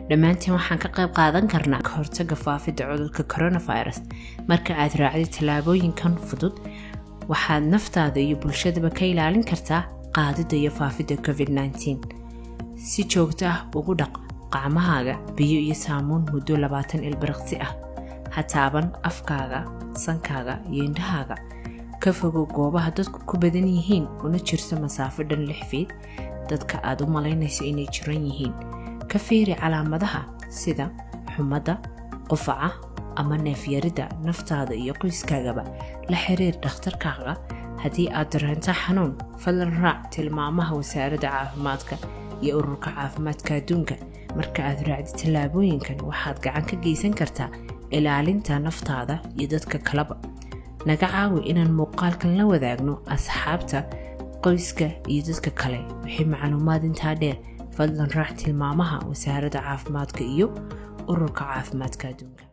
dhammaantiin waxaan ka qayb qaadan karnaa ka hortagga faafidda cudurka coronavirus marka aad raacdo tallaabooyinkan fudud waxaad naftaada iyo bulshadaba ka ilaalin kartaa qaadida iyo faafidda COVID-19 si joogto ah ugu dhaq gacmahaaga biyo iyo saamuun muddo 20 ilbiriqsi ah ha taaban afkaaga sankaaga iyo indhahaaga ka fogow goobaha dadku ku badan yihiin una jirso masaafo dhan 6 feet dadka aad u malaynayso inay jiran yihiin ka fiiri calaamadaha sida xumada qufaca ama neefyarida naftaada iyo qoyskaagaba la xiriir dhakhtarkaaga haddii aad dareento xanuun fadlan raac tilmaamaha wasaaradda caafimaadka iyo ururka caafimaadka adduunka marka aad raacdo tallaabooyinkan waxaad gacan ka geysan kartaa ilaalinta naftaada iyo dadka kaleba naga caawi inaan muuqaalkan la wadaagno asxaabta qoyska iyo dadka kale wixii macluumaad intaa dheer fadlan raac tilmaamaha wasaaradda caafimaadka iyo ururka caafimaadka adduunka